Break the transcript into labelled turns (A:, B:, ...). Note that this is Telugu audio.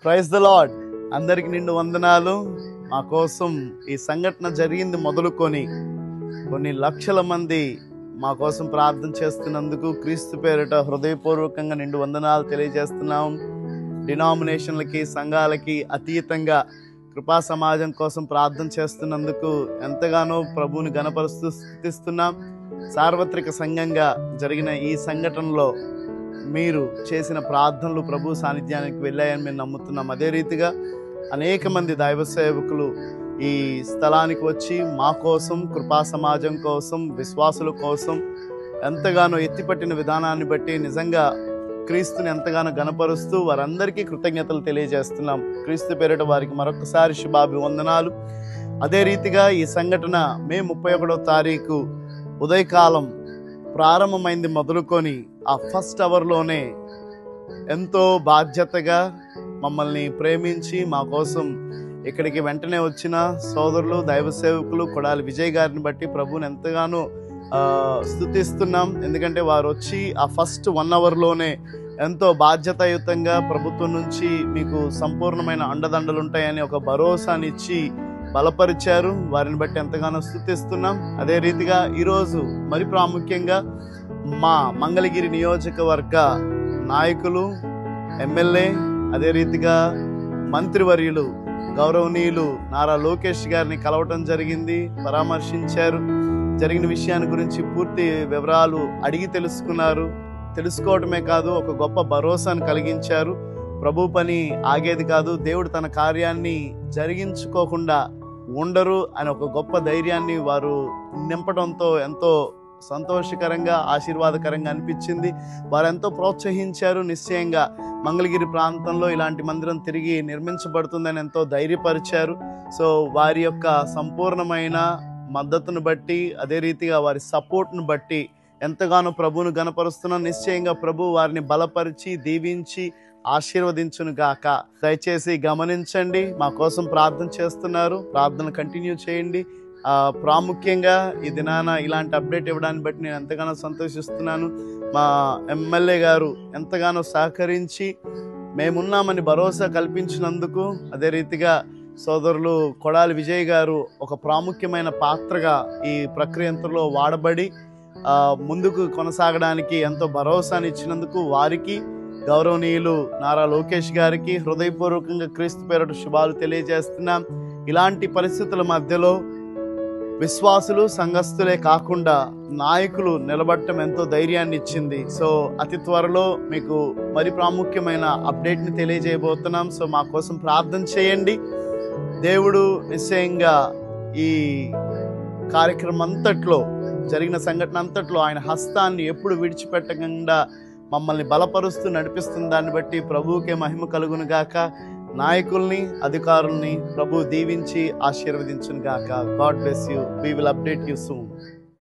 A: Praise the lord. అందరికి నిండు వందనాలు. మా కోసం ఈ సంఘటన జరిగింది మొదలుకొని కొన్ని లక్షల మంది మా కోసం ప్రార్థన చేస్తున్నందుకు క్రీస్తు పేరిట హృదయపూర్వకంగా నిండు వందనాలు తెలియజేస్తున్నాం. డినామినేషన్లకి సంఘాలకి అతీతంగా కృపా సమాజం కోసం ప్రార్థన చేస్తున్నందుకు ఎంతగానో ప్రభువుని ఘనపరుస్తూ స్తుతిస్తున్నాం. సార్వత్రిక సంఘంగా జరిగిన ఈ సంఘటనలో మీరు చేసిన ప్రార్థనలు ప్రభు సాన్నిధ్యానికి వెళ్ళాయని మేము నమ్ముతున్నాం. అదే రీతిగా అనేక మంది దైవ సేవకులు ఈ స్థలానికి వచ్చి మా కోసం, కృపా సమాజం కోసం, విశ్వాసుల కోసం ఎంతగానో ఎత్తిపట్టిన విధానాన్ని బట్టి నిజంగా క్రీస్తుని ఎంతగానో గణపరుస్తూ వారందరికీ కృతజ్ఞతలు తెలియజేస్తున్నాం. క్రీస్తు పేరిట వారికి మరొకసారి శుభాభివందనాలు. అదే రీతిగా ఈ సంఘటన మే 31వ తారీఖు ఉదయకాలం ప్రారంభమైంది మొదలుకొని ఆ ఫస్ట్ అవర్లోనే ఎంతో బాధ్యతగా మమ్మల్ని ప్రేమించి మా కోసం ఇక్కడికి వెంటనే వచ్చిన సోదరులు, దైవ సేవకులు కొడాలి విజయ్ గారిని బట్టి ప్రభువుని ఎంతగానో స్తుతిస్తున్నాం. ఎందుకంటే వారు వచ్చి ఆ ఫస్ట్ 1 అవర్లోనే ఎంతో బాధ్యతాయుతంగా ప్రభుత్వం నుంచి మీకు సంపూర్ణమైన అండదండలు ఉంటాయని ఒక భరోసానిచ్చి బలపరిచారు. వారిని బట్టి ఎంతగానో స్తుతిస్తున్నాం. అదే రీతిగా ఈరోజు మరి ప్రాముఖ్యంగా మా మంగళగిరి నియోజకవర్గ నాయకులు, ఎమ్మెల్యే, అదే రీతిగా మంత్రివర్యులు గౌరవనీయులు నారా లోకేష్ గారిని కలవటం జరిగింది. పరామర్శించారు. జరిగిన విషయాన్ని గురించి పూర్తి వివరాలు అడిగి తెలుసుకున్నారు. తెలుసుకోవటమే కాదు, ఒక గొప్ప భరోసాను కలిగించారు. ప్రభు పని ఆగేది కాదు, దేవుడు తన కార్యాన్ని జరిగించుకోకుండా ఉండరు అని ఒక గొప్ప ధైర్యాన్ని వారు నింపడంతో ఎంతో సంతోషకరంగా, ఆశీర్వాదకరంగా అనిపించింది. వారు ఎంతో ప్రోత్సహించారు. నిశ్చయంగా మంగళగిరి ప్రాంతంలో ఇలాంటి మందిరం తిరిగి నిర్మించబడుతుందని ఎంతో ధైర్యపరిచారు. సో వారి యొక్క సంపూర్ణమైన మద్దతును బట్టి, అదే రీతిగా వారి సపోర్ట్ను బట్టి ఎంతగానో ప్రభువును గణపరుస్తున్నాం. నిశ్చయంగా ప్రభు వారిని బలపరిచి దీవించి ఆశీర్వదించును గాక. దయచేసి గమనించండి, మా కోసం ప్రార్థన చేస్తున్నారు. ప్రార్థన కంటిన్యూ చేయండి. ప్రాముఖ్యంగా ఈ దినాన ఇలాంటి అప్డేట్ ఇవ్వడాన్ని బట్టి నేను ఎంతగానో సంతోషిస్తున్నాను. మా ఎమ్మెల్యే గారు ఎంతగానో సహకరించి మేమున్నామని భరోసా కల్పించినందుకు, అదే రీతిగా సోదరులు కొడాలి విజయ్ గారు ఒక ప్రాముఖ్యమైన పాత్రగా ఈ ప్రక్రియంతలో వాడబడి ముందుకు కొనసాగడానికి ఎంతో భరోసాని ఇచ్చినందుకు వారికి, గౌరవనీయులు నారా లోకేష్ గారికి హృదయపూర్వకంగా క్రీస్తు పేరిట శుభాలు తెలియజేస్తున్నాం. ఇలాంటి పరిస్థితుల మధ్యలో విశ్వాసులు, సంఘస్థులే కాకుండా నాయకులు నిలబడటం ఎంతో ధైర్యాన్ని ఇచ్చింది. సో అతి త్వరలో మీకు మరి ప్రాముఖ్యమైన అప్డేట్ని తెలియజేయబోతున్నాం. సో మా కోసం ప్రార్థన చేయండి. దేవుడు నిశ్చయంగా ఈ కార్యక్రమం అంతట్లో, జరిగిన సంఘటన అంతట్లో ఆయన హస్తాన్ని ఎప్పుడు విడిచిపెట్టకుండా మమ్మల్ని బలపరుస్తూ నడిపిస్తున్న దాన్ని బట్టి ప్రభువుకే మహిమ కలుగును గాక. నాయకుల్ని, అధికారుల్ని ప్రభు దీవించి ఆశీర్వదించును గాక. God bless you. We will update you soon.